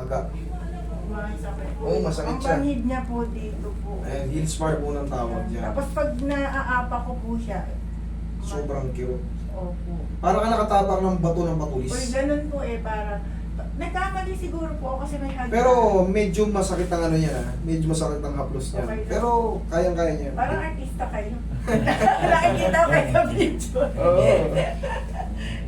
bangga. Masakit po. Oo, masakit Ang siya. panhid niya po dito po. Ayan, heel spar po ng tawag niya. Tapos pag naaapa ko po siya, Sobrang cute. opo. Para ka nakatapak ng bato ng Uy, matulis. ganun po para nagkamali siguro po ako kasi may hagdan. Pero medyo masakit ang ano niya na. Medyo masakit ang haplos niya. Okay. Pero kayang-kaya niya. Parang artista kayo. Nakikita ko kayo sa video. Oo.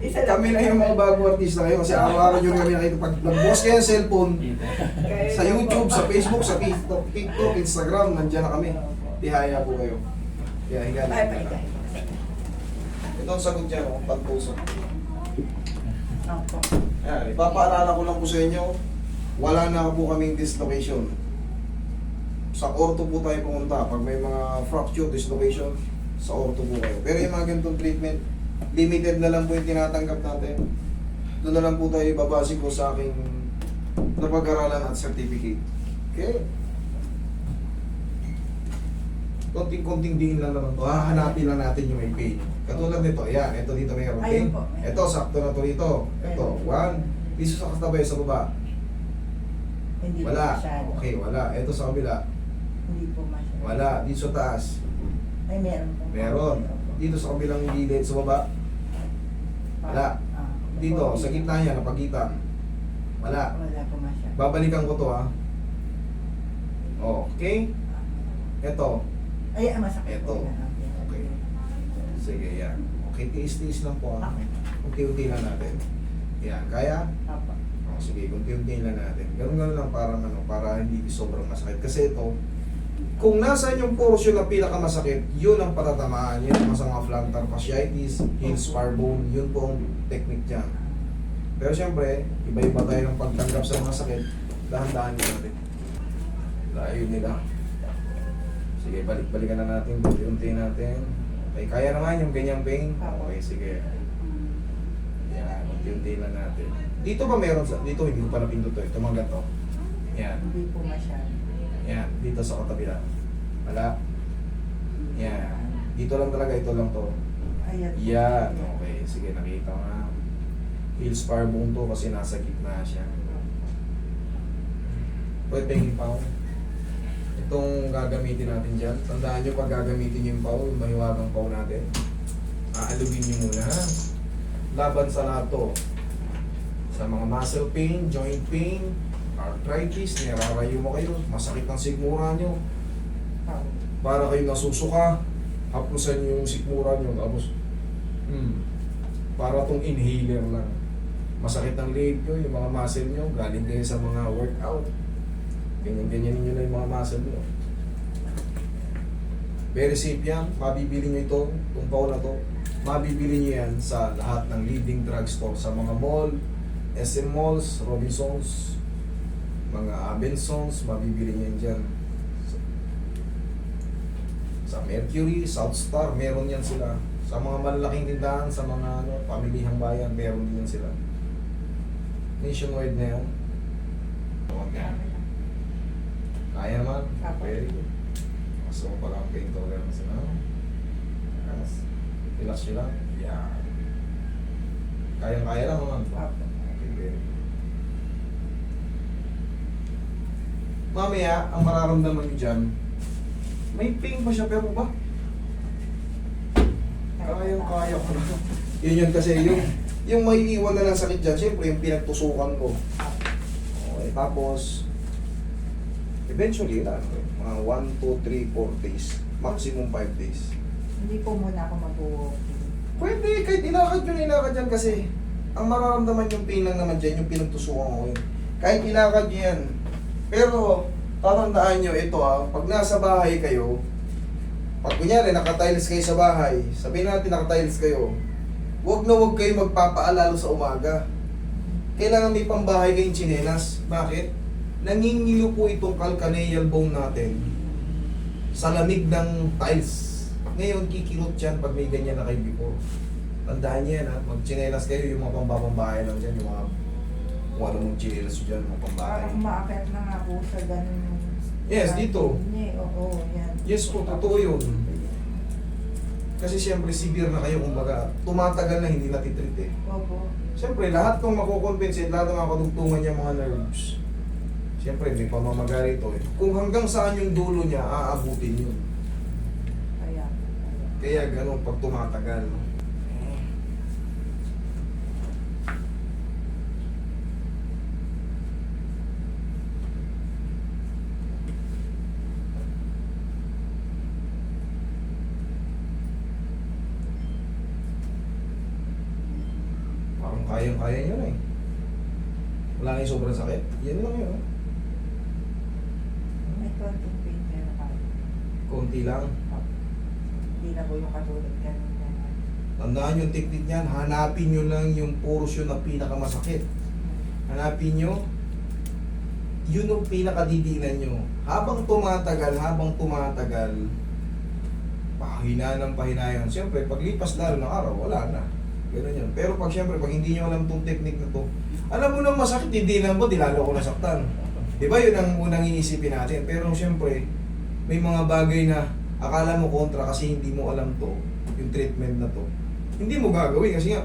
Isa lang Kami na yung mga bagong artista kayo kasi araw-araw nyo kami nakita pag nag-boss kayo ng cellphone, Kayo sa lang YouTube, po. sa Facebook, sa TikTok, Instagram, nandiyan na kami. Tihaya po kayo. Kaya higa na. Ay, paigay. Ito ang sagot niya, no? Pagpuso. Opo. Ayan, ipapaalala ko lang po sa inyo, wala na po kaming dislocation. Sa ortho po tayo pumunta. Pag may mga fracture, dislocation, sa ortho po kayo. Pero yung mga ganitong treatment, limited na lang po yung tinatanggap natin. Doon na lang po tayo ibabase ko sa aking napag-aralan at certificate. Okay? Konting-konting diin lang naman to. Hahanapin lang natin yung may pain. Katulad nito, ayan, ito dito may pain. Ayun po. Ito, sakto na to dito. Ito, one. Piso sa kasabay sa baba. Hindi po Wala. masyado. Okay, wala. Ito sa kabila. Hindi po masyado. Wala. Dito sa taas. Ay, meron po. Meron. Dito sa kabilang gilid sa baba. Wala. Ah, Dito, po. sa gitna niya, napagitan. Wala. Wala po masyado. Babalikan ko to ha. Okay. Ito. Ay, masakit Ito. po. Okay. Sige, yan. Okay, tiis-tiis lang po ha. Okay. Unti-unti lang natin. Yan, kaya? Opo. Oh, sige, unti-unti lang natin. Ganun lang parang ano, para hindi sobrang masakit. Kasi ito, kung nasaan yung portion na pinakamasakit, yun ang patatamaan. Yun ang mga plantar fasciitis, heel spar bone, yun po ang technique dyan. Pero siyempre, iba-iba tayo ng pagtanggap sa mga sakit, dahan-dahan nyo natin. Layo nila. Sige, balik-balikan na natin, unti-unti natin. Okay, kaya naman yung ganyang pain? Okay, sige. Yan, unti-unti lang natin. Dito ba meron sa, dito hindi ko pa napindot to, ito mga ganito. Yan. Hindi po masyado. Yan, dito sa katabila. Wala. Yan. Dito lang talaga, ito lang to. Ayan. Yan, okay. Sige, nakita ko na. Heel spar bone to kasi nasa gitna siya. Pwede penging pao. Itong gagamitin natin dyan. Tandaan nyo pag gagamitin nyo yung pao, yung mahiwagang pao natin. Aalugin nyo muna, ha? Laban sa lahat to. Sa mga muscle pain, joint pain, arthritis, nirarayo mo kayo, masakit ang sikmura nyo. Para kayo nasusuka, haplusan nyo yung sikmura nyo, tapos, para tong inhaler lang. Masakit ang leg nyo, yung mga muscle nyo, galing kayo sa mga workout. Ganyan-ganyan ninyo na yung mga muscle nyo. Very safe yan, mabibili nyo ito, itong pao na to, mabibili nyo yan sa lahat ng leading drugstore, sa mga mall, SM Malls, Robinsons, mga Abendsons, mabibili nyo yan dyan. Sa Mercury, South Star, meron yan sila. Sa mga malalaking tindahan, sa mga pamilihang bayan, meron din yan sila. Nationwide na yan. Kaya naman? Very good. Mas mo pala ang pain tolerance na. Yes. Relax nyo lang. Yeah. Kaya-kaya lang naman. Okay, very good. Mamaya, ang mararamdaman nyo dyan, may pain pa siya pero ba? Kaya ko na. Yun kasi yung may iwan na lang sakit dyan, siyempre yung pinagtusukan ko. Okay, tapos, eventually, mga 1, 2, 3, 4 days, maximum 5 days. Hindi po muna ako mag-walking. Pwede, kahit ilakad nyo na ilakad dyan kasi ang mararamdaman yung pain lang naman dyan, yung pinagtusukan ko yun. Kahit ilakad nyo yan. Pero, tatandaan nyo, ito pag nasa bahay kayo, pag kunyari nakatiles kayo sa bahay, sabihin natin nakatiles kayo, huwag na huwag kayo magpapaalalo sa umaga. Kailangan may pambahay kayong tsinelas. Bakit? Nangingilo po itong calcaneal bone natin sa lamig ng tiles. Ngayon, kikilot yan pag may ganyan na kayo before. Tandaan niyo yan mag-tsinelas kayo, yung mga pambabambahay lang dyan, yung mga kung ano mong tsinelas dyan, mga pambahay. Parang umaakit na nga po sa ganun. Yes, dito. Oo, yan. Yes po, totoo yun. Kasi siyempre, severe na kayo, kumbaga, tumatagal na hindi natitreat eh. Opo. Siyempre, lahat ng makukompensate, lahat ng makadugtungan niya mga nerves, Siyempre, may pamamaga rito eh. Kung hanggang saan yung dulo niya, aabutin yun. Kaya. Kaya ganun pag tumatagal. Parang kayang-kaya niya na eh. Wala kayong sobrang sakit. Yan lang yun. May konting pain pero kaya. Konti lang. Hindi na po yung katulad ganun ganun. Tandaan yung technique niyan. Hanapin nyo lang yung portion na pinakamasakit. Hanapin nyo. Yun yung pinakadidinan nyo. Habang tumatagal, pahina ng pahina yan. Siyempre, paglipas lalo ng araw, wala na. Ganun yan. Pero pag siyempre, pag hindi nyo alam tong technique na to, alam mo nang masakit, didinan mo, di lalo ko nasaktan. Di ba yun ang unang iisipin natin? Pero siyempre, may mga bagay na akala mo kontra kasi hindi mo alam to, yung treatment na to. Hindi mo gagawin kasi nga,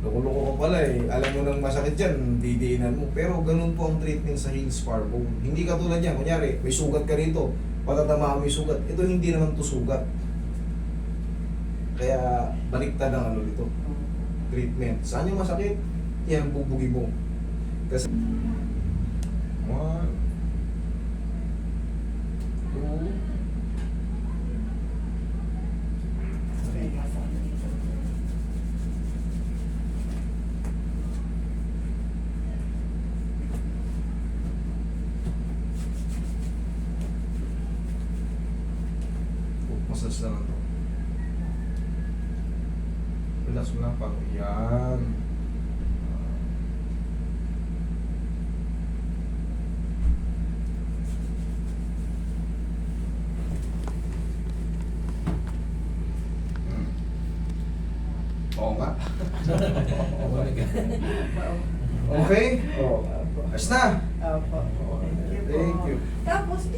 loko-loko ka pala eh. Alam mo nang masakit dyan, didinan mo. Pero ganun po ang treatment sa heel spar bone. Hindi katulad yan. Kunyari, may sugat ka rito, patatamaan mo yung sugat. Ito hindi naman to sugat. Kaya baliktad ang ano dito, treatment. Saan yung masakit? Yan, bubugi mo. Kasi 1, 2, 3. Massage na lang to. Relax mo lang pa. Yan. Oo nga. Okay? Oh. Ayos na. Opo. Thank you. Tapos,